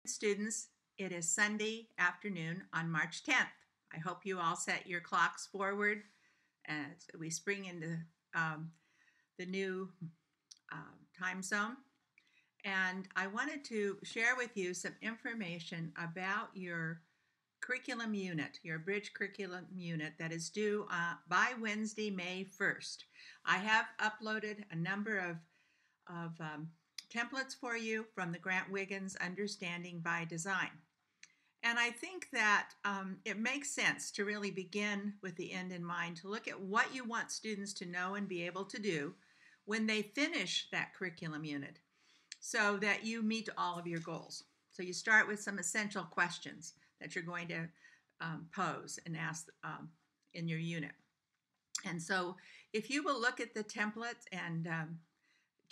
Students, it is Sunday afternoon on March 10th. I hope you all set your clocks forward as we spring into the new time zone. And I wanted to share with you some information about your curriculum unit, your bridge curriculum unit that is due by Wednesday, May 1st. I have uploaded a number of templates for you from the Grant Wiggins Understanding by Design. And I think that it makes sense to really begin with the end in mind, to look at what you want students to know and be able to do when they finish that curriculum unit so that you meet all of your goals. So you start with some essential questions that you're going to pose and ask in your unit. And so if you will look at the templates and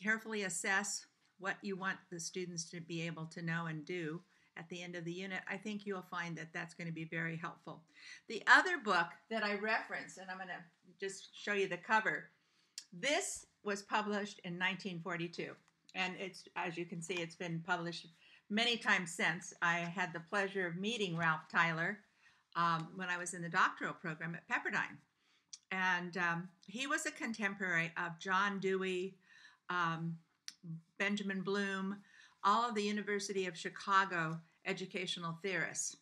carefully assess what you want the students to be able to know and do at the end of the unit, I think you'll find that that's going to be very helpful. The other book that I referenced, and I'm going to just show you the cover, this was published in 1942. And it's, as you can see, it's been published many times since. I had the pleasure of meeting Ralph Tyler when I was in the doctoral program at Pepperdine. And he was a contemporary of John Dewey, Benjamin Bloom, all of the University of Chicago educational theorists.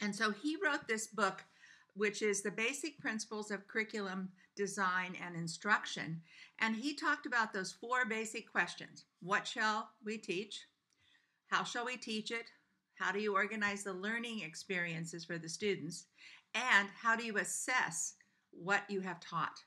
And so he wrote this book, which is the basic principles of curriculum design and instruction. And he talked about those four basic questions. What shall we teach? How shall we teach it? How do you organize the learning experiences for the students? And how do you assess what you have taught?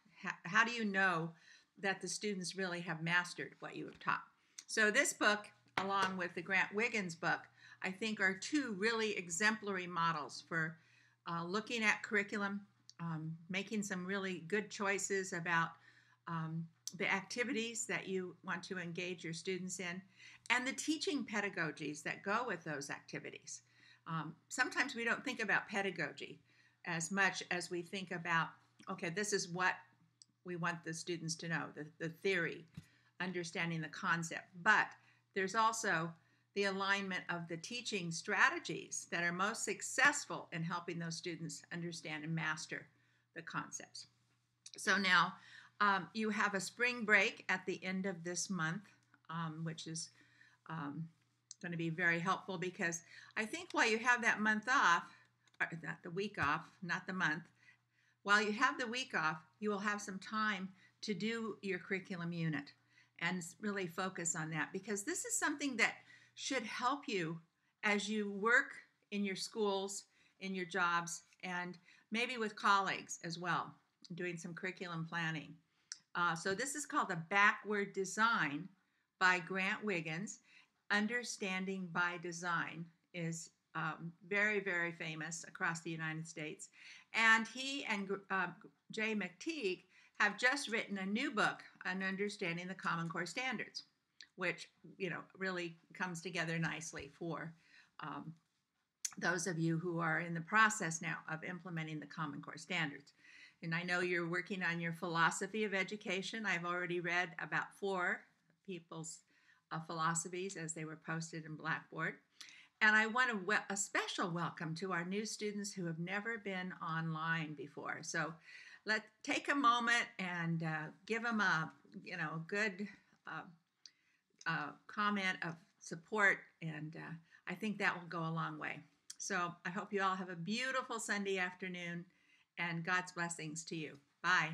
How do you know that the students really have mastered what you have taught? So this book, along with the Grant Wiggins book, I think are two really exemplary models for looking at curriculum, making some really good choices about the activities that you want to engage your students in, and the teaching pedagogies that go with those activities. Sometimes we don't think about pedagogy as much as we think about, okay, this is what we want the students to know, the theory, understanding the concept. But there's also the alignment of the teaching strategies that are most successful in helping those students understand and master the concepts. So now you have a spring break at the end of this month, which is going to be very helpful, because I think while you have that month off, or not the week off, not the month, while you have the week off, you will have some time to do your curriculum unit and really focus on that, because this is something that should help you as you work in your schools, in your jobs, and maybe with colleagues as well, doing some curriculum planning. So this is called the Backward Design by Grant Wiggins. Understanding by Design is very, very famous across the United States. And he and Jay McTeague have just written a new book on understanding the Common Core standards, which, really comes together nicely for those of you who are in the process now of implementing the Common Core standards. And I know you're working on your philosophy of education. I've already read about 4 people's philosophies as they were posted in Blackboard. And I want a special welcome to our new students who have never been online before. So let's take a moment and give them a good comment of support, and I think that will go a long way. So I hope you all have a beautiful Sunday afternoon, and God's blessings to you. Bye.